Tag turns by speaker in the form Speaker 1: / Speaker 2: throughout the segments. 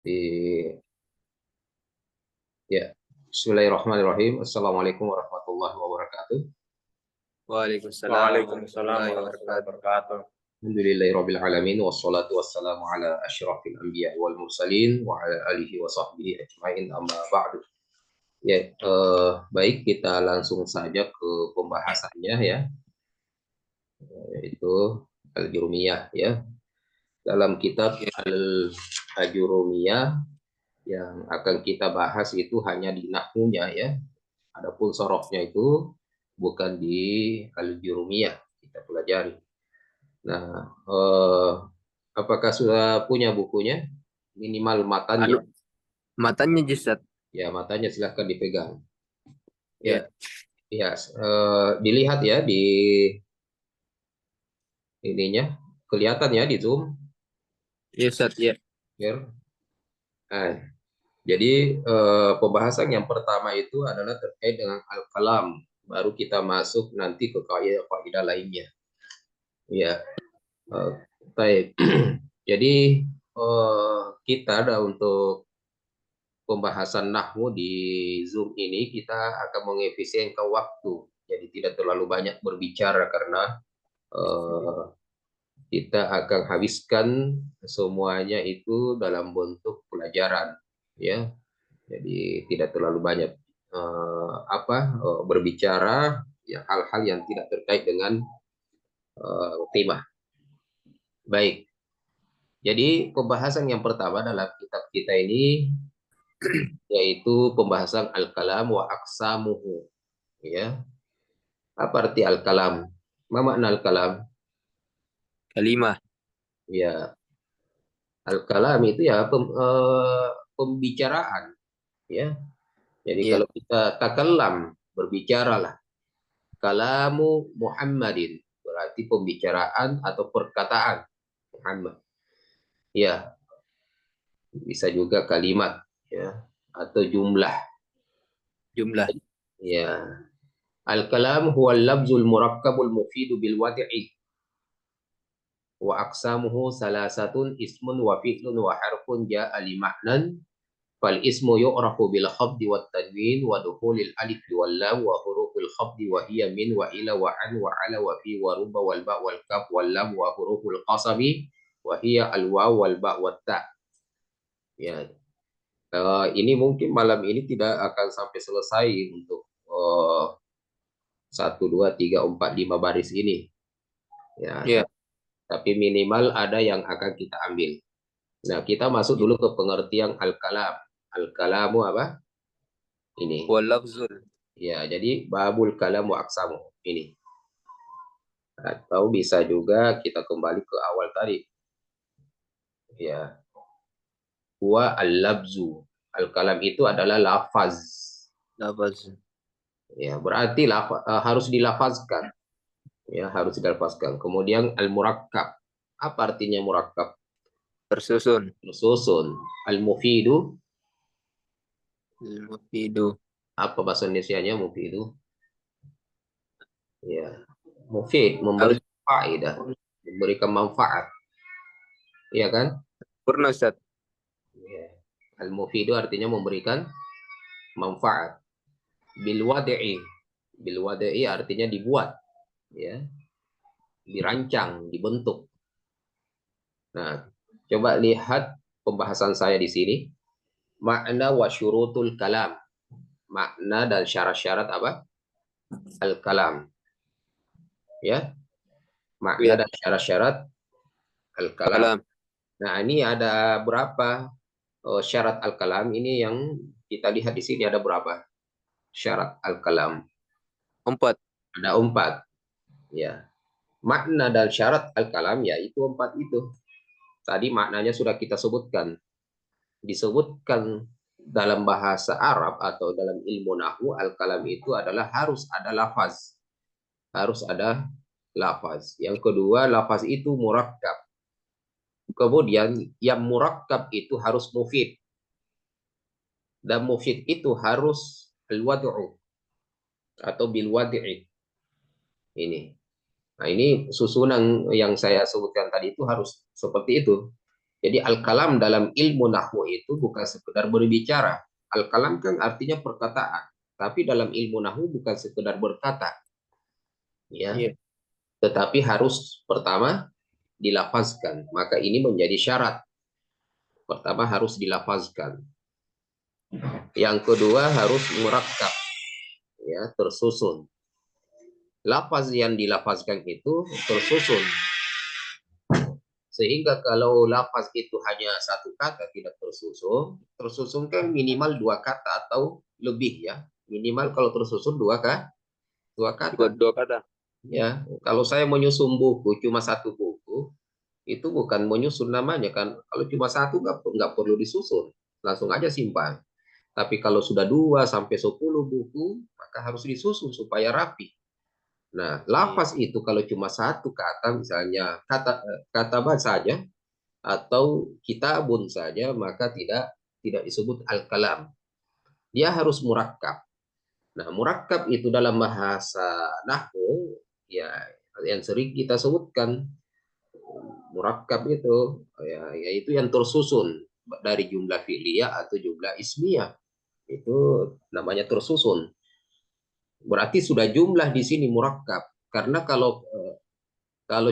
Speaker 1: Di ya, Bismillahirrahmanirrahim. Assalamualaikum warahmatullahi wabarakatuh.
Speaker 2: Waalaikumsalam
Speaker 3: Waalaikumsalam
Speaker 2: warahmatullahi
Speaker 3: warahmatullahi
Speaker 2: wabarakatuh.
Speaker 3: wabarakatuh.
Speaker 1: Alhamdulillahirabbil alamin wassalatu wassalamu ala asyrafil anbiya wal mursalin wa ala alihi wa sahbihi ajmain amma ba'du. Baik, kita langsung saja ke pembahasannya ya, yaitu al-jurumiyah ya. Dalam kitab
Speaker 2: Ya,
Speaker 1: al-jurumiyah yang akan kita bahas itu hanya di nahwunya ya. Adapun sorofnya itu bukan di al-jurumiyah kita pelajari. Nah, apakah sudah punya bukunya? Minimal matanya.
Speaker 2: anu matanya Jisat.
Speaker 1: Ya, matanya silahkan dipegang. Ya,
Speaker 2: Ya,
Speaker 1: ya, dilihat ya di ininya, kelihatan ya di Zoom.
Speaker 2: ya Ustaz, ya.
Speaker 1: Ya. Nah, jadi pembahasan yang pertama itu adalah terkait dengan al-kalam. Baru kita masuk nanti ke kaidah-kaidah lainnya. Ya, eh, baik. Jadi kita ada untuk pembahasan nahwu di Zoom ini kita akan mengefisienkan waktu. Jadi tidak terlalu banyak berbicara karena eh, kita akan habiskan semuanya itu dalam bentuk pelajaran, ya. Jadi tidak terlalu banyak berbicara ya hal-hal yang tidak terkait dengan tema. Baik. Jadi pembahasan yang pertama dalam kitab kita ini yaitu pembahasan al-kalam wa aqsamuhu, ya. Apa arti al-kalam? Apa makna al-kalam?
Speaker 2: Kalimah.
Speaker 1: Ya, al-kalam itu ya pembicaraan, ya. Jadi
Speaker 2: Ya,
Speaker 1: kalau kita takallam, berbicaralah. Kalamu Muhammadin berarti pembicaraan atau perkataan Muhammad. Ya, bisa juga kalimat, ya, atau jumlah.
Speaker 2: jumlah.
Speaker 1: Ya, al-kalam huwa al-lafzul murakkabul mufidu bil wadi'i wa aqsamuhu salasatun ismun wa fi'lun wa harfun ja'a li ma'nan fal ismu yu'rafu bil khafdi wat tanwin wa dukhulil alif wal lam wa hurufil khafdi wa hiya min wa ila wa an wa ala wa fi wa ruba wal ba wal kaf wal lam wa huruful qasabi wa hiya al waw wal ba wat ta. Ya, ini mungkin malam ini tidak akan sampai selesai untuk satu dua tiga empat lima baris ini. Ya,
Speaker 2: Ya,
Speaker 1: tapi minimal ada yang akan kita ambil. Nah, kita masuk
Speaker 2: ya.
Speaker 1: dulu ke pengertian al-kalam. Al-kalamu apa? Ini.
Speaker 2: Wal lafzul.
Speaker 1: Ya, jadi babul kalam wa aksamu. Ini. Atau bisa juga kita kembali ke awal tadi. Ya, wa al-labzu. Al-kalam itu adalah lafaz.
Speaker 2: Lafaz.
Speaker 1: Ya, berarti harus dilafazkan. Ya, harus dilafazkan. Kemudian al-murakkab. Apa artinya murakkab?
Speaker 2: Tersusun.
Speaker 1: Susun. Al-mufidu.
Speaker 2: Mufidu.
Speaker 1: Apa bahasa Indonesianya mufidu? Ya, mufid,
Speaker 2: Harus
Speaker 1: memberi faedah, memberikan manfaat. Iya kan?
Speaker 2: purna Ustaz.
Speaker 1: Ya. Al-mufidu artinya memberikan manfaat. Bil wadi'i. Bil wadi'i artinya dibuat, ya, dirancang, dibentuk. Nah, coba lihat pembahasan saya di sini. Makna wa syurutul kalam. Makna dan syarat-syarat apa? Al-kalam. Ya, makna
Speaker 2: Ya,
Speaker 1: dan syarat-syarat al-kalam.
Speaker 2: kalam.
Speaker 1: Nah, ini ada berapa syarat al-kalam ini yang kita lihat di sini ada berapa syarat al-kalam?
Speaker 2: 4.
Speaker 1: Ada 4. Ya, makna dan syarat al-kalam yaitu 4 itu. Tadi maknanya sudah kita sebutkan. Disebutkan dalam bahasa Arab atau dalam ilmu nahwu al-kalam itu adalah harus ada lafaz. Harus ada lafaz. Yang kedua, lafaz itu murakkab. Kemudian yang murakkab itu harus mufid. Dan mufid itu harus al-wad'u atau bil wad'i. Ini. Nah, ini susunan yang saya sebutkan tadi itu harus seperti itu. Jadi al-kalam dalam ilmu nahwu itu bukan sekedar berbicara. Al-kalam kan artinya perkataan, tapi dalam ilmu nahwu bukan sekedar berkata, ya,
Speaker 2: Iya.
Speaker 1: tetapi harus pertama dilafazkan. Maka ini menjadi syarat. Pertama harus dilafazkan. Yang kedua harus murakkab, ya, tersusun. Lafaz yang dilafazkan itu tersusun. Sehingga kalau lafaz itu hanya satu kata tidak tersusun, tersusun kan minimal dua kata atau lebih ya. Minimal kalau tersusun dua
Speaker 2: Dua,
Speaker 1: kata.
Speaker 2: dua kata.
Speaker 1: Ya, kalau saya menyusun buku cuma satu buku, itu bukan menyusun namanya kan. Kalau cuma satu nggak perlu disusun, langsung aja simpan. Tapi kalau sudah 2 sampai 10 buku, maka harus disusun supaya rapi. Nah,
Speaker 2: Iya.
Speaker 1: lafaz itu kalau cuma satu kata, misalnya kata saja atau kitabun saja, maka tidak disebut al-kalam. Dia harus murakkab. Nah, murakkab itu dalam bahasa nahwu ya yang sering kita sebutkan murakkab itu ya yaitu yang tersusun dari jumlah fi'liyah atau jumlah ismiyah. Itu namanya tersusun. Berarti sudah jumlah di sini murakkab. Karena kalau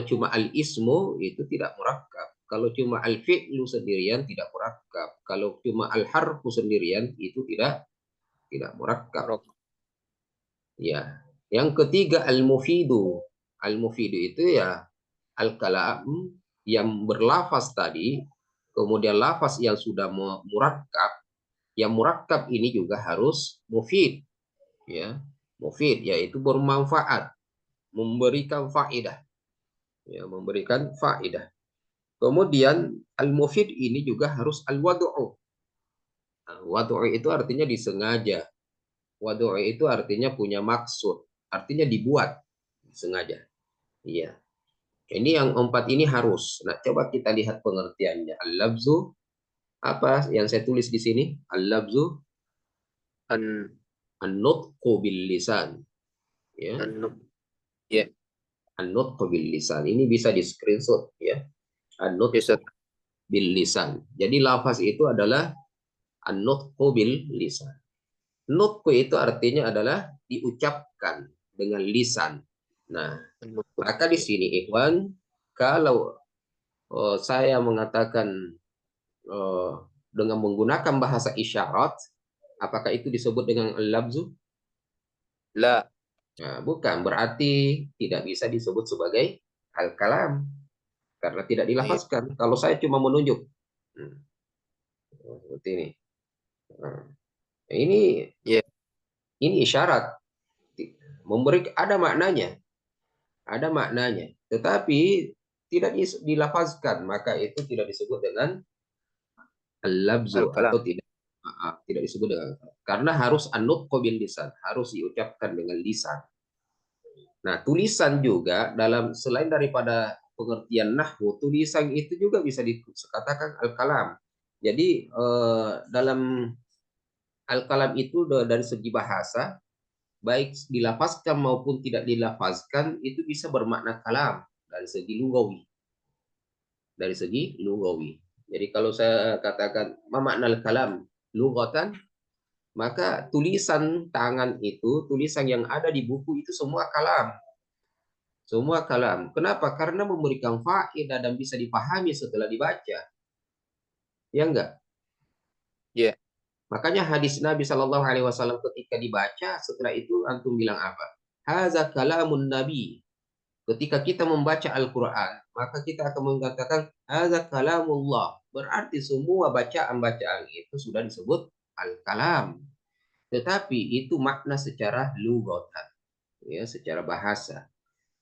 Speaker 1: cuma al-ismu itu tidak murakkab. Kalau cuma al-fi'lu sendirian tidak murakkab. Kalau cuma al-harfu sendirian itu tidak murakkab.
Speaker 2: Rok.
Speaker 1: Ya. Yang ketiga al-mufidu. Al-mufidu itu ya al-kalam yang berlafaz tadi, kemudian lafaz yang sudah murakkab, yang murakkab ini juga harus mufid, ya. Mufid yaitu bermanfaat, memberikan faedah, ya, memberikan faedah. Kemudian al-mufid ini juga harus al-wadu'u. Wadu'u itu artinya disengaja. Wadu'u itu artinya punya maksud, artinya dibuat, disengaja. Iya. Ini yang empat ini harus. Nah, coba kita lihat pengertiannya. Al-labzu, apa yang saya tulis di sini? Al-labzu,
Speaker 2: An,
Speaker 1: an-nutqu bil lisan. Ya,
Speaker 2: an, ya.
Speaker 1: an-nutqu bil lisan. Ini bisa di screenshot ya. An-nutqu
Speaker 2: Bisa.
Speaker 1: bil lisan. Jadi lafaz itu adalah an-nutqu bil lisan. Nutqu itu artinya adalah diucapkan dengan lisan. Nah, maka di
Speaker 2: Iya.
Speaker 1: sini Ikhwan, kalau saya mengatakan eh, dengan menggunakan bahasa isyarat, apakah itu disebut dengan al-labzu?
Speaker 2: La.
Speaker 1: Nah, bukan, berarti tidak bisa disebut sebagai al-kalam karena tidak
Speaker 2: Iya.
Speaker 1: dilafazkan. Kalau saya cuma menunjuk, hmm, seperti ini. Nah, ini
Speaker 2: Iya.
Speaker 1: ini isyarat, memberi ada maknanya, tetapi tidak dilafazkan, maka itu tidak disebut dengan al-labzu atau
Speaker 2: Al-kalam.
Speaker 1: tidak disebut dengan karena harus anut bil lisan, harus diucapkan dengan lisan. Nah, tulisan juga dalam selain daripada pengertian nahwu, tulisan itu juga bisa dikatakan al-kalam. Jadi dalam al-kalam itu dari segi bahasa, baik dilafazkan maupun tidak dilafazkan itu bisa bermakna kalam dari segi lugawi. Dari segi lugawi. Jadi kalau saya katakan ma makna al-kalam lugatan, maka tulisan tangan itu, tulisan yang ada di buku itu semua kalam. Semua kalam. Kenapa? Karena memberikan faedah dan bisa dipahami setelah dibaca. Ya enggak?
Speaker 2: Iya.
Speaker 1: Makanya hadis Nabi Shallallahu Alaihi Wasallam ketika dibaca, setelah itu antum bilang apa? Haza kalamun Nabi. Ketika kita membaca Al-Quran, maka kita akan mengatakan Haza kalamullah. Berarti semua bacaan-bacaan itu sudah disebut Al-Kalam. Tetapi itu makna secara lugatan, ya, secara bahasa.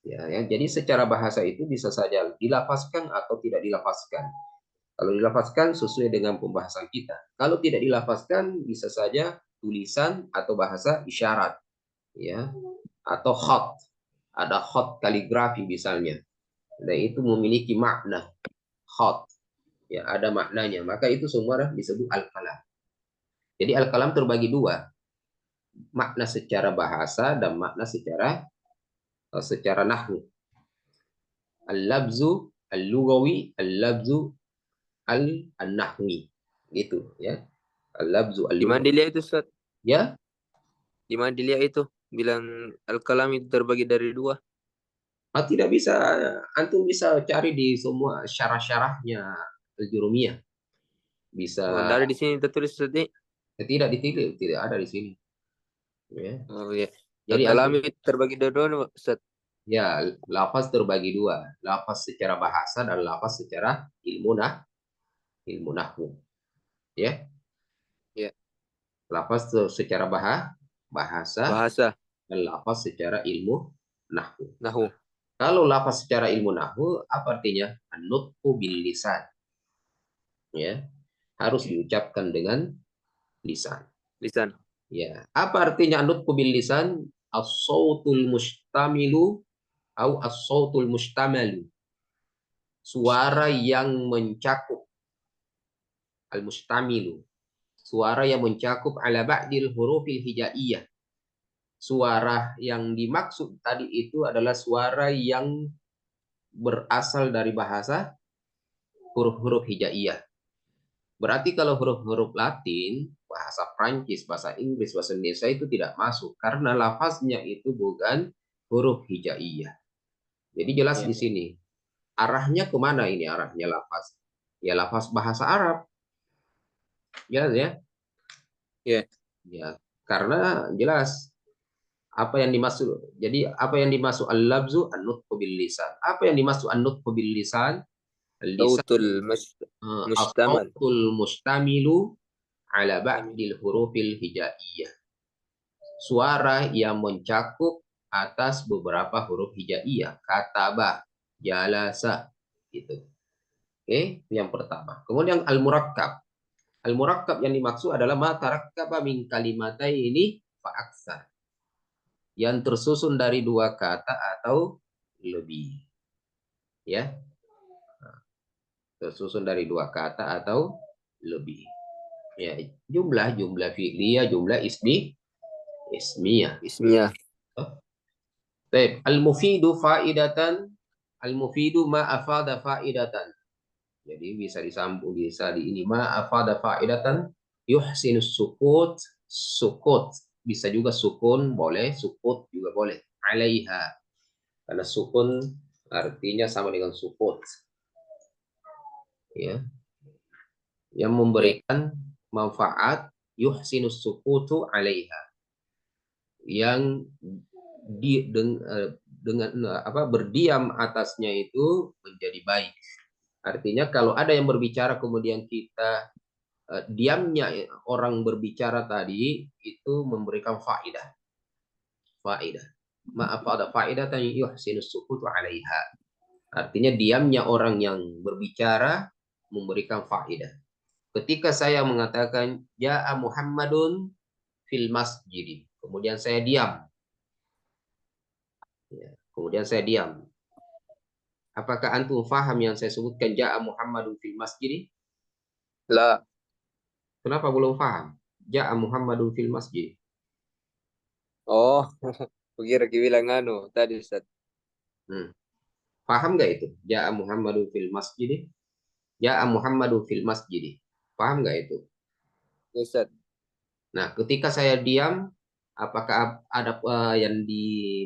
Speaker 1: Ya, jadi secara bahasa itu bisa saja dilafazkan atau tidak dilafazkan. Kalau dilafazkan sesuai dengan pembahasan kita. Kalau tidak dilafazkan bisa saja tulisan atau bahasa isyarat, ya, atau khot. Ada khot kaligrafi misalnya. Dan itu memiliki makna khot. Ya, ada maknanya. Maka itu semua disebut al-kalam. Jadi al-kalam terbagi dua, makna secara bahasa dan makna secara nahwu. Al-labzu al-lugawi, al-labzu al-nahwi. Gitu ya. Al-labzu
Speaker 2: Di mana
Speaker 1: al-lughawi.
Speaker 2: dilihat itu, Ustaz?
Speaker 1: Ya,
Speaker 2: Di mana dilihat itu? Bilang al-kalam itu terbagi dari dua.
Speaker 1: tidak bisa, antum bisa cari di semua syarah-syarahnya al-Jurumiyah.
Speaker 2: Oh,
Speaker 1: Bisa,
Speaker 2: nggak ada di sini tertulis, Ustaz.
Speaker 1: tidak ditilik, tidak ada di sini. Ya.
Speaker 2: Oh iya.
Speaker 1: Jadi
Speaker 2: Al-kalam
Speaker 1: antum,
Speaker 2: itu terbagi dari dua, Ustaz.
Speaker 1: ya, lafaz terbagi dua, lafaz secara bahasa dan lafaz secara ilmu nahwu. Ya,
Speaker 2: Ya,
Speaker 1: lafaz secara bahasa
Speaker 2: bahasa
Speaker 1: dan lafaz secara ilmu nahwu.
Speaker 2: nahwu,
Speaker 1: Kalau lafaz secara ilmu nahwu, apa artinya? An-nutqu bil lisan. Ya, harus diucapkan dengan lisan.
Speaker 2: lisan.
Speaker 1: Ya, apa artinya an-nutqu bil lisan? As-sautul mustamilu atau as-sautul mustamalu. Suara yang mencakup, al-mustamilu. Suara yang mencakup ala ba'dil hurufil hijaiyah. Suara yang dimaksud tadi itu adalah suara yang berasal dari bahasa huruf-huruf hijaiyah. Berarti kalau huruf-huruf Latin, bahasa Prancis, bahasa Inggris, bahasa Indonesia itu tidak masuk karena lafaznya itu bukan huruf hijaiyah. Jadi jelas
Speaker 2: Ya,
Speaker 1: di sini arahnya kemana ini arahnya lafaz? Ya lafaz bahasa Arab, jelas ya.
Speaker 2: ya.
Speaker 1: Ya, karena jelas apa yang dimaksud. Jadi apa yang dimaksud al-labzu an-nutqu bil lisan. Apa yang dimaksud an-nutqu bil lisan? Al-lisan
Speaker 2: Sautul mustamal.
Speaker 1: as-sautul mustamilu ala
Speaker 2: Kami.
Speaker 1: ba'dil hurufil hijaiyah. Suara yang mencakup atas beberapa huruf hijaiyah. Kataba, jalasa, gitu. Oke, itu yang pertama. Kemudian al-murakkab. Al-murakkab yang dimaksud adalah ma tarakkaba min kalimataini fa aksar. Yang tersusun dari dua kata atau lebih. Ya, tersusun dari dua kata atau lebih. Ya, jumlah fi'liyah, jumlah ismiyah.
Speaker 2: Ismiyah.
Speaker 1: Baik, al-mufidu faidatan, al-mufidu ma afada faidatan. Jadi bisa disambung, bisa di ini ma afada faidatan yuhsinus sukut, sukut. Bisa juga sukun boleh, sukut juga boleh. Alaiha. Karena sukun artinya sama dengan sukut. Ya, yang
Speaker 2: Ya.
Speaker 1: memberikan manfaat yuhsinus sukutu alaiha. Yang dengan apa berdiam atasnya itu menjadi baik. Artinya kalau ada yang berbicara kemudian kita diamnya orang berbicara tadi itu memberikan faidah. Faidah. Maaf ada faidah tan yuhsinus sukutu alaiha. Artinya diamnya orang yang berbicara memberikan faidah. Ketika saya mengatakan ja'a Muhammadun fil masjid, kemudian saya diam. Ya, kemudian saya diam. Apakah antum faham yang saya sebutkan ja'a Muhammadun fil masjid?
Speaker 2: La.
Speaker 1: Kenapa belum paham? Ja'a Muhammadun fil masjid.
Speaker 2: Oh, kira bilang anu tadi, Ustaz.
Speaker 1: Hmm. Paham nggak itu? Ja'a Muhammadun fil masjid. Ja'a Muhammadun fil masjid. Paham nggak itu?
Speaker 2: Ustaz.
Speaker 1: Nah, ketika saya diam, apakah ada yang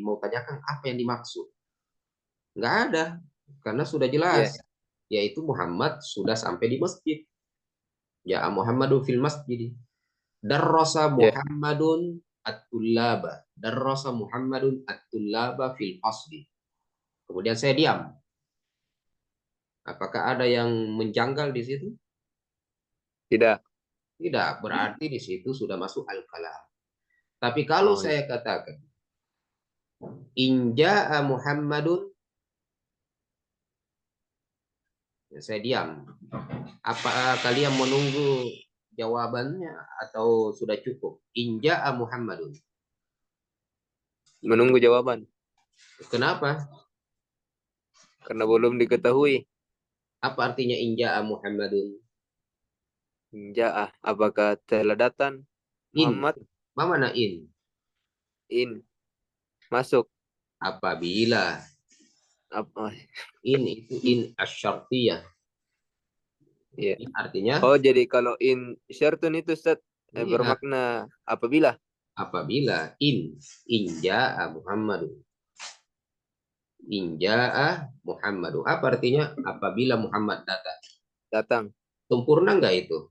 Speaker 1: mau tanyakan apa yang dimaksud? Nggak ada, karena sudah
Speaker 2: Ya,
Speaker 1: jelas, yaitu Muhammad sudah sampai di masjid. Ja'a Muhammadun fil masjid. Darrasa
Speaker 2: ya.
Speaker 1: Muhammadun at-tullaba. Darrasa Muhammadun at-tullaba fil fasli. Kemudian saya diam. Apakah ada yang menjanggal di situ?
Speaker 2: Tidak.
Speaker 1: Tidak, berarti di situ sudah masuk al-kalam. Tapi kalau
Speaker 2: Oh,
Speaker 1: saya
Speaker 2: iya.
Speaker 1: katakan inja'a Muhammadun, ya saya diam. Apa kalian menunggu jawabannya atau sudah cukup? Inja'a Muhammadun.
Speaker 2: Menunggu jawaban
Speaker 1: Kenapa?
Speaker 2: karena belum diketahui.
Speaker 1: Apa artinya inja'a Muhammadun?
Speaker 2: Ja'ah, apakah telah datang
Speaker 1: In.
Speaker 2: Muhammad?
Speaker 1: Apa mana in?
Speaker 2: In, masuk.
Speaker 1: Apabila
Speaker 2: Apa?
Speaker 1: in itu in asyartiyah.
Speaker 2: Iya.
Speaker 1: In artinya
Speaker 2: Oh, jadi kalau in syartun itu Ustaz
Speaker 1: iya,
Speaker 2: bermakna apabila.
Speaker 1: apabila in jaa Muhammadun. In jaa Muhammadu. Apa artinya? Apabila Muhammad datang.
Speaker 2: Datang.
Speaker 1: Sempurna enggak itu?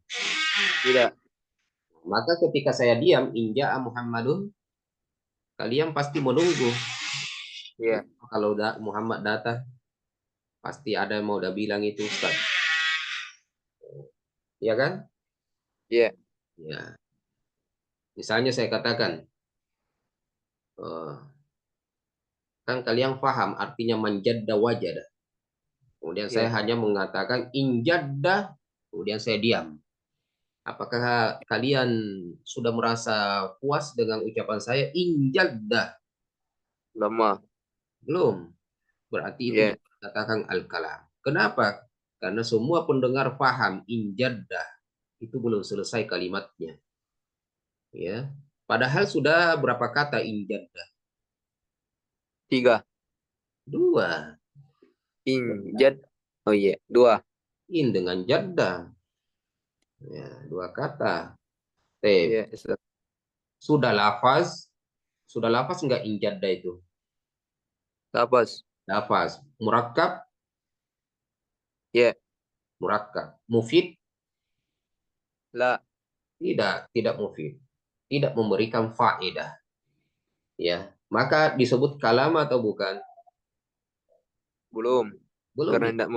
Speaker 2: Tidak.
Speaker 1: Maka ketika saya diam, in jaa Muhammadun, kalian pasti menunggu.
Speaker 2: Iya.
Speaker 1: Kalau Muhammad datang, pasti ada yang mau udah bilang itu Ustaz. Ya kan?
Speaker 2: Iya.
Speaker 1: Ya. Misalnya saya katakan, eh, kan kalian paham artinya manjadda wajada. Kemudian saya
Speaker 2: Iya.
Speaker 1: hanya mengatakan injadda, kemudian saya diam. Apakah kalian sudah merasa puas dengan ucapan saya injadda?
Speaker 2: Lama.
Speaker 1: Belum. Berarti itu
Speaker 2: Iya.
Speaker 1: dikatakan al-kalam. Kenapa? Karena semua pendengar paham injadda itu belum selesai kalimatnya. Ya. Padahal sudah berapa kata injadda?
Speaker 2: 3.
Speaker 1: Dua.
Speaker 2: Injad. Oh iya. 2.
Speaker 1: In dengan jadda. Ya, dua kata. Tep.
Speaker 2: Iya Ustaz.
Speaker 1: Sudah lafaz. Sudah lafaz enggak injadda itu?
Speaker 2: Tapas.
Speaker 1: Lafaz. Murakkab.
Speaker 2: Iya.
Speaker 1: Murakkab. Mufid.
Speaker 2: La.
Speaker 1: Tidak mufid. Tidak memberikan faedah. Ya. Maka disebut kalam atau bukan?
Speaker 2: Belum.
Speaker 1: Belum.
Speaker 2: Karena tidak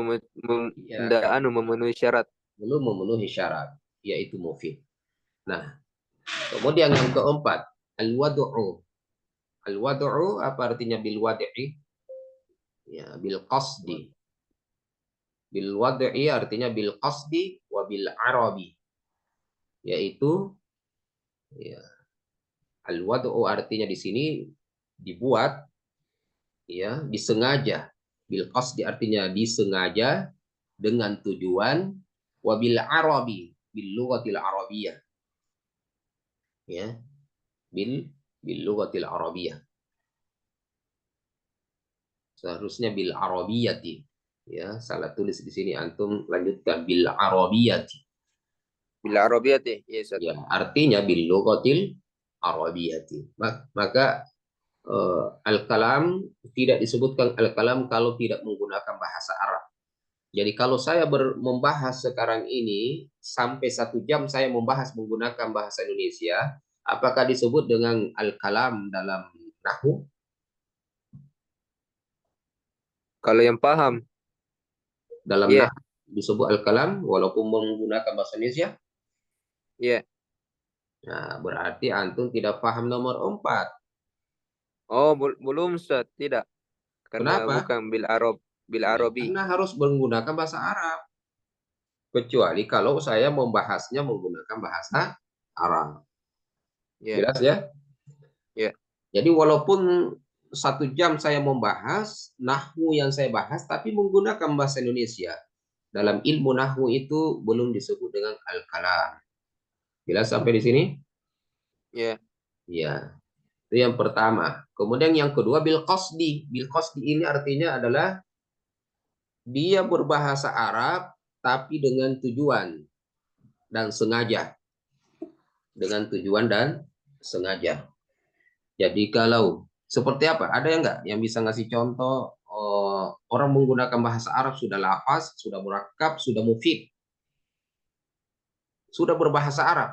Speaker 1: Ya,
Speaker 2: memenuhi syarat.
Speaker 1: belum memenuhi syarat, yaitu mufid. Nah, kemudian yang keempat, al-wad'u. Al-wad'u apa artinya bil wad'i? Ya, bil qasdi. Bil wad'i artinya bil qasdi wa bil arabi. Yaitu ya, al-wad'u artinya di sini dibuat ya, disengaja. Bil qasdi artinya disengaja dengan tujuan wa bil arabi, bil lughatil arabiyyah. Ya, bil lughatil arabiyyah. Seharusnya bil arabiyati. Ya, salah tulis di sini antum lanjutkan bil arabiyati.
Speaker 2: Bila Arabiyati. Iya Ustaz.
Speaker 1: Ya, artinya bil lughatil arabiyati. Maka al-kalam tidak disebutkan al-kalam kalau tidak menggunakan bahasa Arab. Jadi kalau saya membahas sekarang ini sampai 1 jam saya membahas menggunakan bahasa Indonesia, apakah disebut dengan al-kalam dalam nahwu?
Speaker 2: Kalau yang paham.
Speaker 1: Dalam
Speaker 2: Iya.
Speaker 1: nahwu disebut al-kalam walaupun menggunakan bahasa Indonesia?
Speaker 2: Iya.
Speaker 1: Nah, berarti antum tidak paham nomor 4.
Speaker 2: Oh, belum Ustaz. Tidak. Karena
Speaker 1: Kenapa?
Speaker 2: bukan bil Arab. Bil
Speaker 1: Ya,
Speaker 2: Arabi.
Speaker 1: karena harus menggunakan bahasa Arab. Kecuali kalau saya membahasnya menggunakan bahasa Arab.
Speaker 2: Iya.
Speaker 1: Jelas ya?
Speaker 2: Iya.
Speaker 1: Jadi walaupun 1 jam saya membahas nahwu yang saya bahas, tapi menggunakan bahasa Indonesia. Dalam ilmu nahwu itu belum disebut dengan al-kalam. Jelas sampai di sini?
Speaker 2: Iya.
Speaker 1: Ya, itu yang pertama. Kemudian yang kedua bil qasdi. Bil qasdi ini artinya adalah dia berbahasa Arab tapi dengan tujuan dan sengaja. Dengan tujuan dan sengaja. Jadi kalau seperti apa? Ada yang enggak yang bisa ngasih contoh orang menggunakan bahasa Arab sudah lafaz, sudah murakkab, sudah mufid, sudah berbahasa Arab,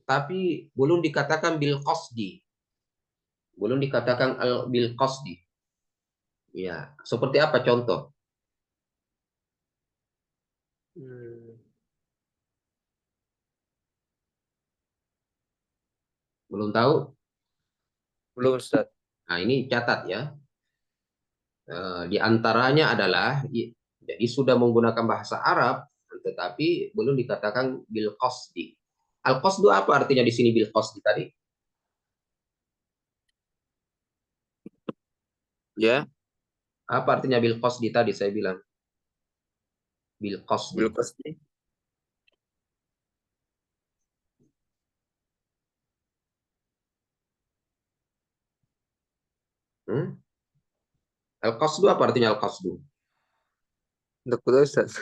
Speaker 1: tapi belum dikatakan bil qasdi, belum dikatakan bil qasdi. Ya, seperti apa contoh?
Speaker 2: Hmm.
Speaker 1: Belum tahu?
Speaker 2: Belum Ustaz.
Speaker 1: Nah, ini catat ya. Di antaranya adalah jadi sudah menggunakan bahasa Arab tetapi belum dikatakan bil qasdi. Al qasdu apa artinya di sini bil qasdi tadi?
Speaker 2: Ya.
Speaker 1: Apa artinya bil qasdi tadi saya bilang? Bil qasdi.
Speaker 2: Bil Qasdi.
Speaker 1: Hmm? Al qasdu apa artinya al qasdu?
Speaker 2: Tidak tahu Ustaz.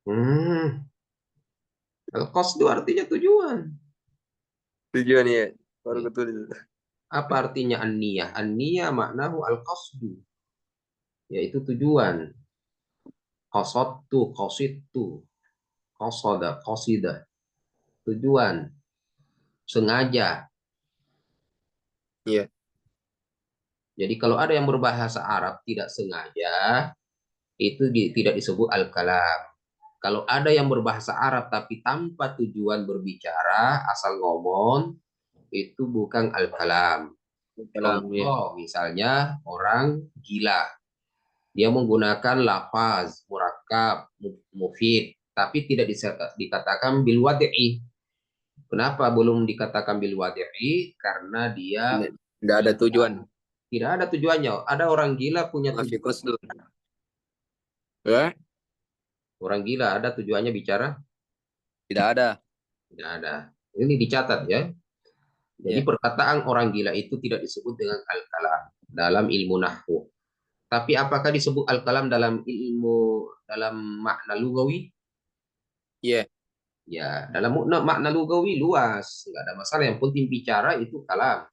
Speaker 1: Hmm. Al-qasdu artinya tujuan.
Speaker 2: Tujuan ya. Baru
Speaker 1: Ya.
Speaker 2: ketulis.
Speaker 1: Apa artinya an-niyah? An-niyah maknahu al-qasdu, yaitu tujuan. Qasadtu, qasidtu, qasada, qasida, tujuan, sengaja.
Speaker 2: Iya.
Speaker 1: Jadi kalau ada yang berbahasa Arab tidak sengaja, itu tidak disebut al-kalam. Kalau ada yang berbahasa Arab tapi tanpa tujuan berbicara, asal ngomong, itu bukan al-kalam.
Speaker 2: Kalam ya.
Speaker 1: Contoh, misalnya orang gila. Dia menggunakan lafaz, murakkab, mufid, tapi tidak dikatakan bil wadi'i. Kenapa belum dikatakan bil wadi'i? Karena dia
Speaker 2: Tidak ada tujuan.
Speaker 1: tidak ada tujuannya. Ada orang gila punya
Speaker 2: Masih
Speaker 1: tujuan.
Speaker 2: kosdu. Ya?
Speaker 1: Orang gila ada tujuannya bicara?
Speaker 2: Tidak ada.
Speaker 1: Tidak ada. Ini dicatat ya. Jadi
Speaker 2: Ya.
Speaker 1: perkataan orang gila itu tidak disebut dengan al-kalam dalam ilmu nahwu. Tapi apakah disebut al-kalam dalam makna lugawi?
Speaker 2: Iya.
Speaker 1: Ya, dalam makna lugawi luas, nggak ada masalah. Yang penting bicara itu kalam,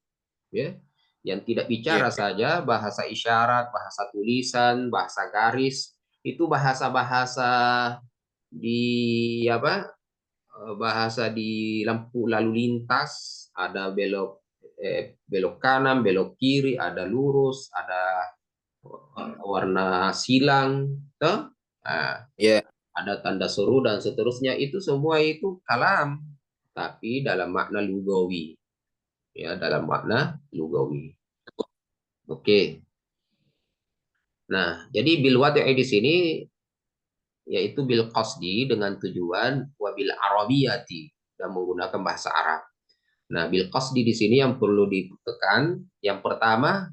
Speaker 1: ya. Yang tidak
Speaker 2: Iya.
Speaker 1: bicara saja bahasa isyarat, bahasa tulisan, bahasa garis, itu bahasa-bahasa di apa? Bahasa di lampu lalu lintas, ada belok kanan, belok kiri, ada lurus, ada warna silang, toh? Nah,
Speaker 2: Iya.
Speaker 1: ada tanda seru dan seterusnya, itu semua itu kalam tapi dalam makna lugawi, ya, dalam makna lugawi. Oke, nah jadi bil wadi'i di sini yaitu bil qasdi dengan tujuan, wabil arabiyati dan menggunakan bahasa Arab. Nah, bil qasdi di sini yang perlu ditekan, yang pertama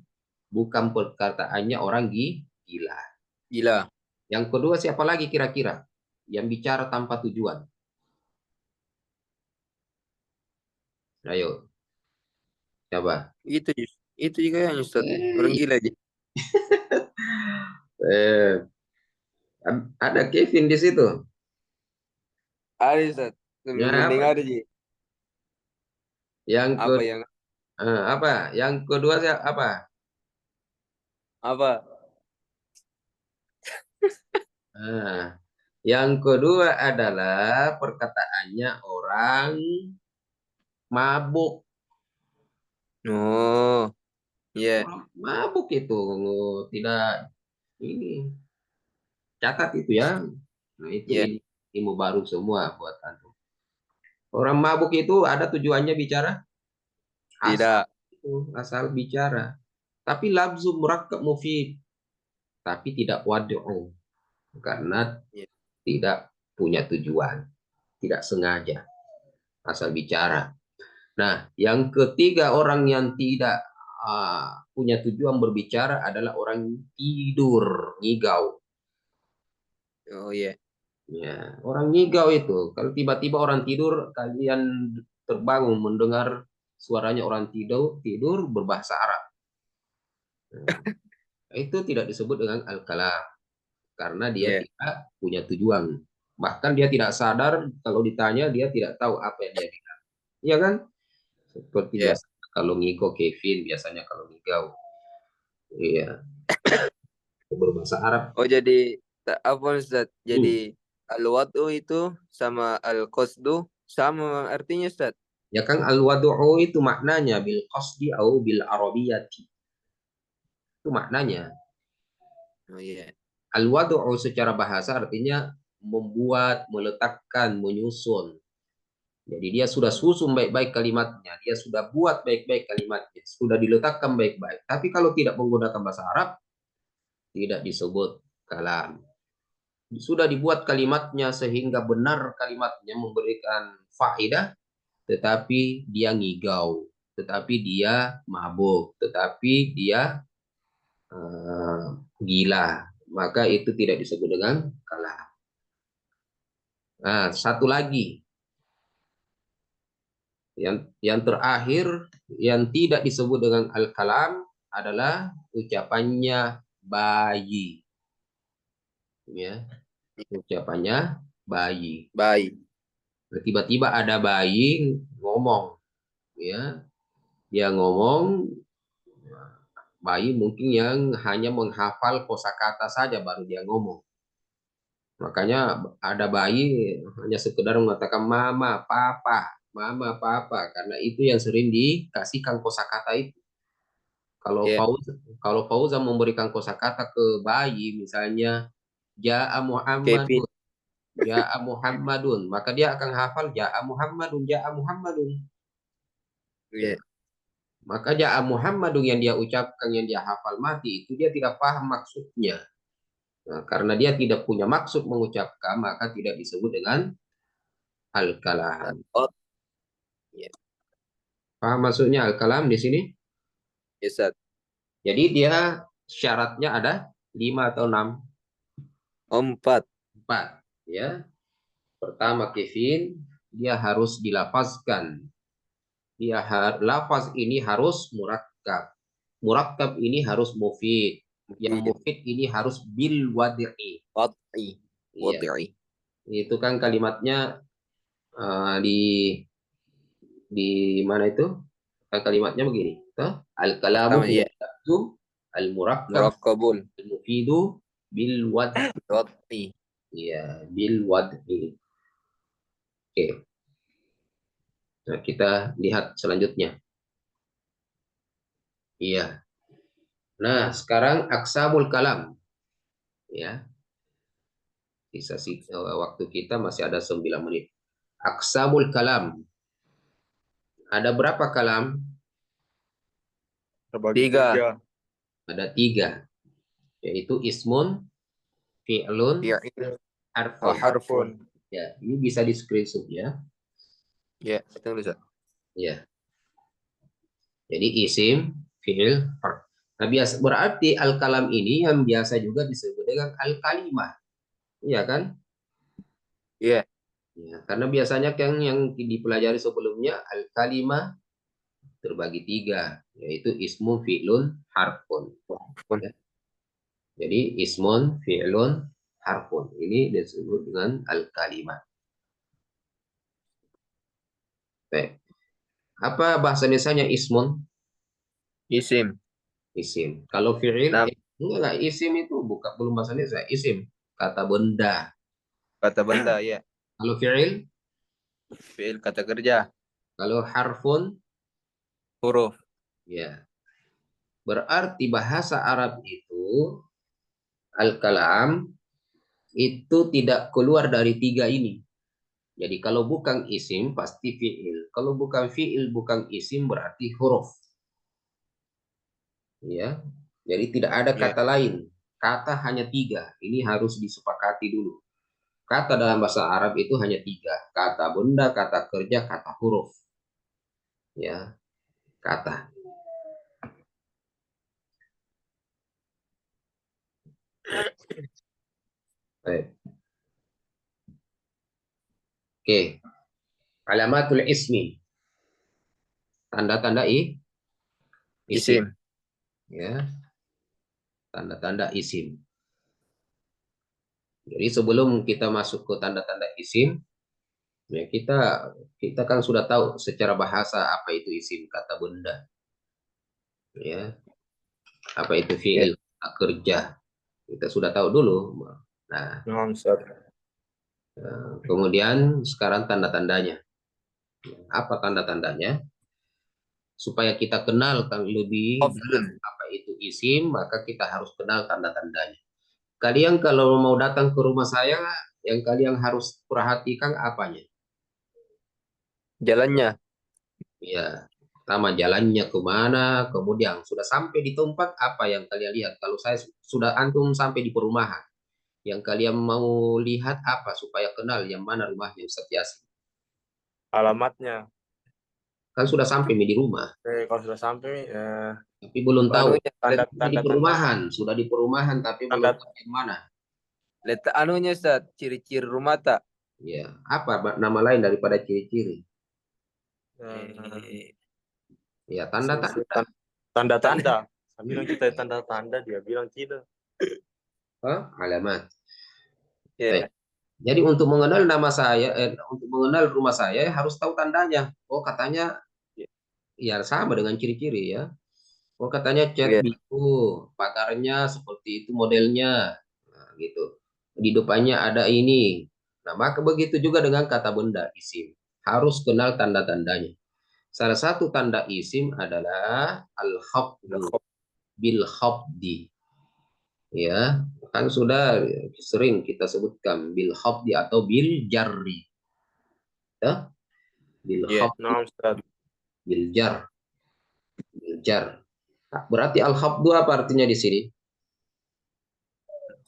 Speaker 1: bukan perkataannya orang gila.
Speaker 2: Gila.
Speaker 1: Yang kedua siapa lagi kira-kira yang bicara tanpa tujuan? Ayo, coba.
Speaker 2: Itu. Itu juga yang Ustaz. Orang
Speaker 1: Eh,
Speaker 2: gila aja.
Speaker 1: eh, ada Kevin di situ.
Speaker 2: Ada Ustaz.
Speaker 1: Ya,
Speaker 2: Mending
Speaker 1: apa?
Speaker 2: ada sih.
Speaker 1: Yang ke
Speaker 2: Apa yang
Speaker 1: apa? Yang kedua siapa? Apa?
Speaker 2: apa?
Speaker 1: Nah, yang kedua adalah perkataannya orang mabuk.
Speaker 2: Oh, iya.
Speaker 1: Orang mabuk itu tidak ini, catat itu ya. Nah, itu
Speaker 2: Iya.
Speaker 1: ini ilmu baru semua buat antum. Orang mabuk itu ada tujuannya bicara, asal
Speaker 2: Tidak.
Speaker 1: itu asal bicara. Tapi lafzu murakkab mufid, tapi tidak wad'u karena
Speaker 2: Iya.
Speaker 1: tidak punya tujuan, tidak sengaja, asal bicara. Nah, yang ketiga orang yang tidak punya tujuan berbicara adalah orang tidur, ngigau.
Speaker 2: Oh iya.
Speaker 1: Ya, orang ngigau itu, kalau tiba-tiba orang tidur, kalian terbangun mendengar suaranya orang tidur, tidur berbahasa Arab. Nah, itu tidak disebut dengan al-kalam karena dia
Speaker 2: Iya.
Speaker 1: tidak punya tujuan. Bahkan dia tidak sadar kalau ditanya dia tidak tahu apa yang dia bilang. Iya kan? Seperti
Speaker 2: Iya.
Speaker 1: biasa kalau ngigau Kevin biasanya kalau ngigau. Iya, berbahasa Arab.
Speaker 2: Oh jadi apa Ustaz? Jadi
Speaker 1: Hmm.
Speaker 2: al-wad'u itu sama al-qasdu sama artinya Ustaz.
Speaker 1: Ya kan al-wadu'u itu maknanya bil qasdi au bil arabiyati. Itu maknanya.
Speaker 2: Oh iya.
Speaker 1: Al-wadu'u secara bahasa artinya membuat, meletakkan, menyusun. Jadi dia sudah susun baik-baik kalimatnya, dia sudah buat baik-baik kalimatnya, sudah diletakkan baik-baik. Tapi kalau tidak menggunakan bahasa Arab, tidak disebut kalam. Sudah dibuat kalimatnya sehingga benar kalimatnya memberikan faedah, tetapi dia ngigau, tetapi dia mabuk, tetapi dia eh, gila, maka itu tidak disebut dengan kalam. Nah, satu lagi yang terakhir yang tidak disebut dengan al-kalam adalah ucapannya bayi, ya, ucapannya bayi.
Speaker 2: Baik.
Speaker 1: Tiba-tiba ada bayi ngomong, ya, dia ngomong, bayi mungkin yang hanya menghafal kosakata saja baru dia ngomong. Makanya ada bayi hanya sekedar mengatakan mama, papa, karena itu yang sering dikasihkan kosakata itu. Kalau
Speaker 2: Ya,
Speaker 1: kalau Fauza memberikan kosakata ke bayi, misalnya Ja'a
Speaker 2: Kevin.
Speaker 1: Muhammadun, Ja'a Muhammadun, maka dia akan hafal Ja'a Muhammadun, Ja'a Muhammadun. Ya.
Speaker 2: Ya,
Speaker 1: Maka Ja'a Muhammadun yang dia ucapkan, yang dia hafal mati, itu dia tidak paham maksudnya. Nah, karena dia tidak punya maksud mengucapkan, maka tidak disebut dengan al-kalam.
Speaker 2: oh, ya,
Speaker 1: Paham maksudnya al-kalam di sini?
Speaker 2: ya, Ustaz.
Speaker 1: Jadi dia syaratnya ada 5 atau 6?
Speaker 2: 4.
Speaker 1: 4. Ya. Pertama, Kevin, dia harus dilafazkan. Lafaz ini harus murakkab. Murakkab ini harus mufid. Yang
Speaker 2: Mufid.
Speaker 1: mufid ini harus bil wadi'i.
Speaker 2: Wad'i.
Speaker 1: Iya,
Speaker 2: Wad'i.
Speaker 1: itu kan kalimatnya di mana itu? Kan kalimatnya begini. Al-kalamu
Speaker 2: Pertama,
Speaker 1: huwa
Speaker 2: ya.
Speaker 1: al-murakkab
Speaker 2: Murakkabun.
Speaker 1: al-mufidu bil wad'i.
Speaker 2: Wad'i.
Speaker 1: Iya, bil wad'i. Oke. Nah, kita lihat selanjutnya. Iya. Nah, sekarang aksamul kalam. Ya, sisa waktu kita masih ada 9 menit. Aksamul kalam. Ada berapa kalam?
Speaker 3: Terbagi
Speaker 2: 3.
Speaker 3: 3.
Speaker 1: Ada 3. Yaitu ismun, fi'lun,
Speaker 2: Fi'il.
Speaker 1: harfun.
Speaker 2: Harfun.
Speaker 1: Ya, ini bisa di screenshot ya.
Speaker 2: Ya, betul, Ustaz.
Speaker 1: Ya. Jadi isim, fi'il, harf. Nah, biasa berarti al-kalam ini yang biasa juga disebut dengan al-kalimah. Iya kan?
Speaker 2: Iya.
Speaker 1: Ya, karena biasanya yang dipelajari sebelumnya al-kalimah terbagi 3, yaitu ismun, fi'lun, harfun.
Speaker 2: Harfun.
Speaker 1: Ya. Jadi ismun, fi'lun, harfun. Ini disebut dengan al-kalimah. Baik. Apa bahasa Indonesianya ismun?
Speaker 2: Isim.
Speaker 1: Isim. Kalau fi'il,
Speaker 2: Nam.
Speaker 1: enggak, isim itu bukan, belum bahasa Indonesia. Isim, kata benda.
Speaker 2: Kata benda, ya.
Speaker 1: Kalau fi'il,
Speaker 2: Fi'il, kata kerja.
Speaker 1: kalau harfun,
Speaker 2: Huruf.
Speaker 1: ya. Berarti bahasa Arab itu, al-kalam, itu tidak keluar dari 3 ini. Jadi kalau bukan isim, pasti fi'il. Kalau bukan fi'il, bukan isim, berarti huruf. Ya, jadi tidak ada
Speaker 2: Ya.
Speaker 1: kata lain. Kata hanya 3. Ini harus disepakati dulu. Kata dalam bahasa Arab itu hanya 3. Kata benda, kata kerja, kata huruf. Ya, kata. Baik. Oke. Alamatul ismi. Tanda-tanda isim.
Speaker 2: Isim.
Speaker 1: Ya, tanda-tanda isim. Jadi sebelum kita masuk ke tanda-tanda isim, ya kita kan sudah tahu secara bahasa apa itu isim, kata benda. Ya, apa itu
Speaker 2: Ya.
Speaker 1: fiil, kerja. Kita sudah tahu dulu. Nah, kemudian sekarang tanda-tandanya. Apa tanda-tandanya? Supaya kita kenal lebih dalam
Speaker 2: Qafdun.
Speaker 1: apa itu isim, maka kita harus kenal tanda-tandanya. Kalian kalau mau datang ke rumah saya, yang kalian harus perhatikan apanya?
Speaker 2: Jalannya.
Speaker 1: Ya, pertama jalannya kemana, kemudian sudah sampai di tempat apa yang kalian lihat. Kalau saya sudah antum sampai di perumahan, yang kalian mau lihat apa supaya kenal yang mana rumahnya Ustaz Yasin.
Speaker 3: Alamatnya.
Speaker 1: Kan sudah sampai di rumah,
Speaker 3: Kalau sudah sampai,
Speaker 1: tapi belum tahu.
Speaker 2: Anunya,
Speaker 1: Sudah di perumahan, sudah di perumahan, tapi belum
Speaker 3: tanda
Speaker 1: tahu yang mana.
Speaker 2: letak anunya, Ustaz. Ciri-ciri rumah tak?
Speaker 1: Ya, apa nama lain daripada ciri-ciri?
Speaker 3: eh,
Speaker 1: Ya, tanda-tanda.
Speaker 3: tanda-tanda. Saya bilang kita tanda-tanda, dia bilang tidak.
Speaker 1: Alamat.
Speaker 2: Ya.
Speaker 1: Baik. Jadi untuk mengenal nama saya, untuk mengenal rumah saya harus tahu tandanya. Oh katanya ya sama dengan ciri-ciri ya. Oh katanya cat
Speaker 2: Iya.
Speaker 1: biru, pagarnya seperti itu modelnya, nah, gitu. Di depannya ada ini. Nah maka begitu juga dengan kata benda isim. Harus kenal tanda-tandanya. Salah satu tanda isim adalah al-khafdu bil khafdi. Ya, kan sudah sering kita sebutkan bil khafdi atau bil jarri. Ya, bil
Speaker 2: Iya.
Speaker 1: khafdi
Speaker 3: Naam, Ustaz.
Speaker 1: bil jar, bil jar. Nah, berarti al-khafdu apa artinya di sini?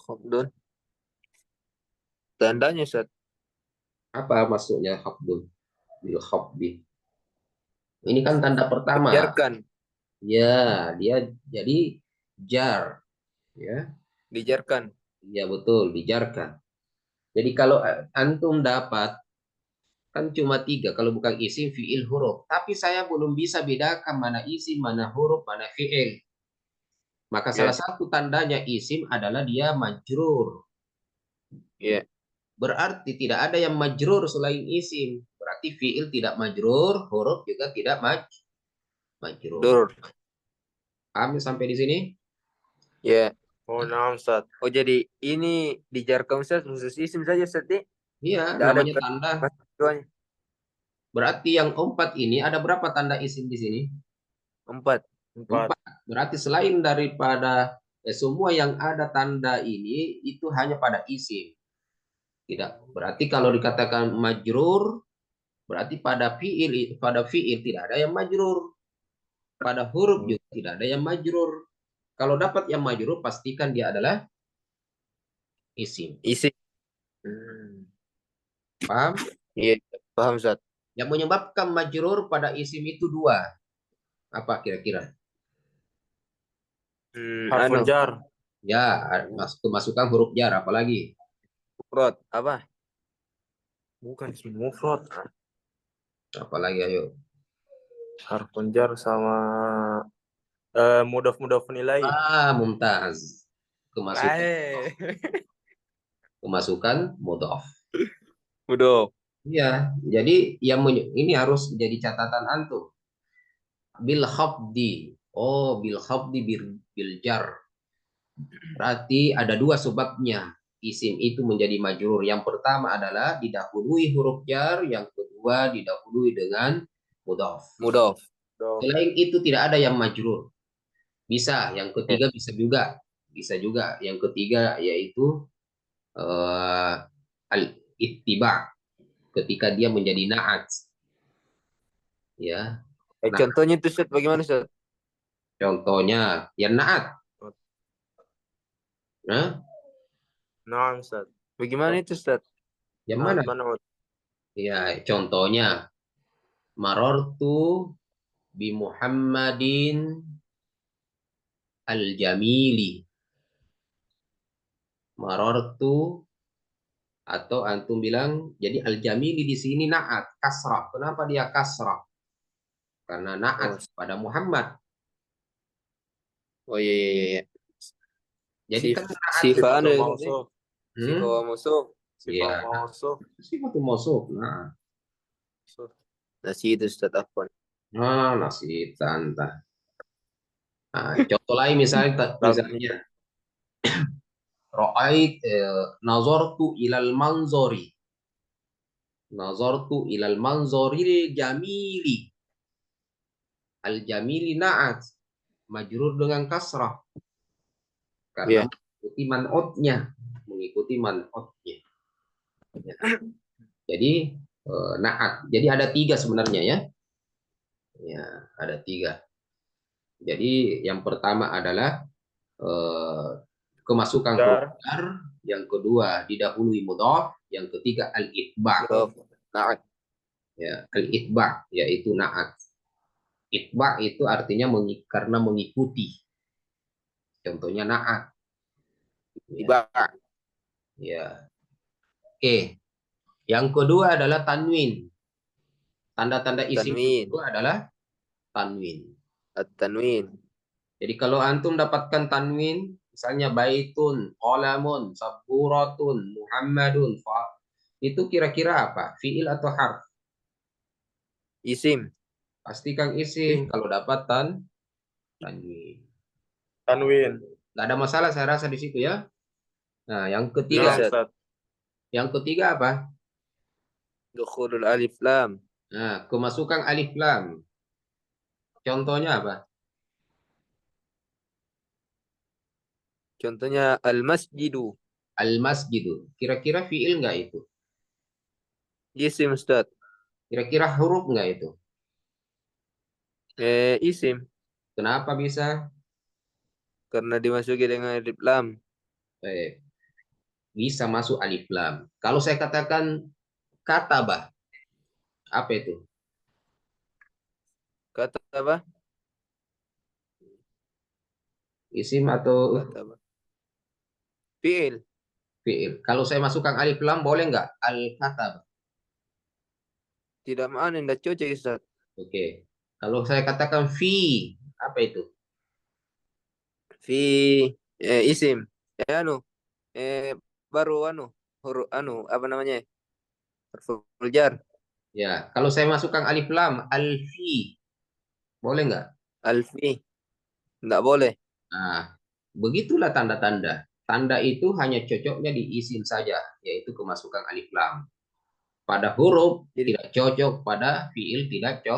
Speaker 2: Khafdun. Tandanya Ustaz.
Speaker 1: Apa maksudnya khafdu bil khafdi? Ini kan tanda pertama.
Speaker 2: Dijarkan.
Speaker 1: Ya, dia jadi jar, ya.
Speaker 2: Dijarkan.
Speaker 1: Ya betul, dijarkan. Jadi kalau antum dapat kan cuma tiga kalau bukan isim fiil huruf. Tapi saya belum bisa bedakan mana isim, mana huruf, mana fiil. Maka salah
Speaker 2: Iya.
Speaker 1: satu tandanya isim adalah dia majrur.
Speaker 2: Iya.
Speaker 1: Berarti tidak ada yang majrur selain isim. Berarti fiil tidak majrur, huruf juga tidak majrur.
Speaker 2: Dur.
Speaker 1: Paham sampai di sini?
Speaker 2: Iya.
Speaker 3: Oh, naam, Ustaz.
Speaker 2: Oh jadi ini dijarkan Ustaz khusus isim saja Ustaz ya?
Speaker 1: Iya,
Speaker 2: Tidak ada
Speaker 1: namanya tanda.
Speaker 2: keduanya.
Speaker 1: Berarti yang empat ini ada berapa tanda isim di sini?
Speaker 2: 4.
Speaker 3: 4.
Speaker 1: Empat. Berarti selain daripada semua yang ada tanda ini itu hanya pada isim. Tidak. Berarti kalau dikatakan majrur, berarti pada fiil tidak ada yang majrur. Pada huruf juga tidak ada yang majrur. Kalau dapat yang majrur pastikan dia adalah isim.
Speaker 2: Isim. Hmm.
Speaker 1: Paham?
Speaker 2: Iya. Paham Ustaz.
Speaker 1: Yang menyebabkan majrur pada isim itu dua. Apa kira-kira?
Speaker 3: Harful
Speaker 2: Anu.
Speaker 3: jar.
Speaker 1: Ya, masukkan huruf jar apalagi.
Speaker 2: Mufrad. Apa?
Speaker 3: Bukan ismi mufrad.
Speaker 1: Apalagi ayo.
Speaker 3: Harful jar sama mudhof nilai.
Speaker 1: Mumtaz. Kemasukan
Speaker 2: Eh.
Speaker 1: kemasukan mudhaf.
Speaker 2: Udah.
Speaker 1: Iya, jadi ini harus jadi catatan antum. Bil khafdi. Oh, bil khafdi bil jar. Berarti ada dua sebabnya isim itu menjadi majrur. Yang pertama adalah didahului huruf jar, yang kedua didahului dengan mudhaf.
Speaker 2: Mudah.
Speaker 3: Mudhof.
Speaker 1: Selain itu tidak ada yang majrur. Bisa, yang
Speaker 2: Eh,
Speaker 1: ketiga bisa juga. Bisa juga. Yang ketiga yaitu al-ittiba ketika dia menjadi naat. Ya. Nah,
Speaker 2: contohnya itu Ustaz bagaimana Ustaz?
Speaker 1: contohnya ya naat. Nah,
Speaker 3: Naam, Ustaz.
Speaker 2: Bagaimana itu Ustaz?
Speaker 1: yang
Speaker 3: Naat
Speaker 1: mana?
Speaker 3: man'ut.
Speaker 1: Ya, contohnya marortu bi Muhammadin al-Jamili. Marortu atau antum bilang jadi al-Jamili di sini naat kasrah. Kenapa dia kasrah? Karena naat
Speaker 2: Oh,
Speaker 1: pada Muhammad.
Speaker 2: oh iya iya iya. Iya.
Speaker 1: Jadi
Speaker 2: Sif
Speaker 1: kan naat itu
Speaker 2: sifat anu
Speaker 3: Sifatul
Speaker 2: ya Ustaz, ya?
Speaker 3: mausuf.
Speaker 2: Sifat
Speaker 1: hmm?
Speaker 2: musuh.
Speaker 3: Sifat
Speaker 1: Ya,
Speaker 3: mausuf.
Speaker 1: sifat mausuf. Nah,
Speaker 2: Nasi itu Ustaz apa?
Speaker 1: nasi tanta. Nah, contoh lain misalnya
Speaker 3: Lam
Speaker 1: ra'ait nazartu ilal manzori. Nazartu ilal manzoril jamili. Al jamili na'at majrur dengan kasrah karena
Speaker 2: Iya.
Speaker 1: mengikuti man'utnya, mengikuti man'utnya. Ya. Jadi na'at. Jadi ada tiga sebenarnya ya. Ya, ada tiga. Jadi yang pertama adalah eh, kemasukan huruf
Speaker 3: jar.
Speaker 1: jar, yang kedua didahului mudhaf, yang ketiga al-itba.
Speaker 2: Mudah. Naat.
Speaker 1: Ya, al-itba yaitu na'at. Itba itu artinya karena mengikuti. Contohnya naat. Ya,
Speaker 2: Tiba.
Speaker 1: ya. Oke. Yang kedua adalah tanwin. Tanda-tanda isim yang
Speaker 2: Tanwin.
Speaker 1: kedua adalah tanwin.
Speaker 2: At-tanwin.
Speaker 1: Jadi kalau antum dapatkan tanwin, misalnya baitun, qalamun, saburatun, Muhammadun, Itu kira-kira apa? Fiil atau harf?
Speaker 2: Isim.
Speaker 1: Pastikan isim. Kalau dapat tanwin.
Speaker 3: Tanwin.
Speaker 1: Nggak ada masalah saya rasa di situ ya. Nah, yang
Speaker 2: Iya,
Speaker 3: Nah,
Speaker 1: ketiga.
Speaker 2: Ustaz.
Speaker 3: Ustaz.
Speaker 1: Yang ketiga apa?
Speaker 2: Dukhulul alif lam.
Speaker 1: Nah, kemasukan alif lam. Contohnya apa?
Speaker 2: Contohnya al-masjidu.
Speaker 1: Al-masjidu. Kira-kira fiil nggak itu?
Speaker 2: Isim, Ustaz.
Speaker 1: Kira-kira huruf nggak itu?
Speaker 2: Isim.
Speaker 1: Kenapa bisa?
Speaker 2: Karena dimasuki dengan alif lam.
Speaker 1: Eh, bisa masuk alif lam. Kalau saya katakan katabah, apa itu?
Speaker 2: Kata apa?
Speaker 1: Isim atau
Speaker 2: Kata apa? Fiil.
Speaker 1: fiil? Kalau saya masukkan alif lam, boleh nggak? Al-katabah.
Speaker 2: Tidak mana, tidak cocok, Ustaz.
Speaker 1: Oke. Kalau saya katakan fi, apa itu?
Speaker 2: Fi isim. Anu. Eh, baru anu. Huruf anu. Apa namanya? Huruf jar.
Speaker 1: Ya, kalau saya masukkan alif lam, alfi, boleh nggak?
Speaker 2: Alfi. Tidak boleh.
Speaker 1: Nah, begitulah tanda-tanda. Tanda itu hanya cocoknya di isim saja, yaitu kemasukan alif lam. Pada huruf
Speaker 2: Jadi
Speaker 1: tidak cocok, pada fiil tidak cocok.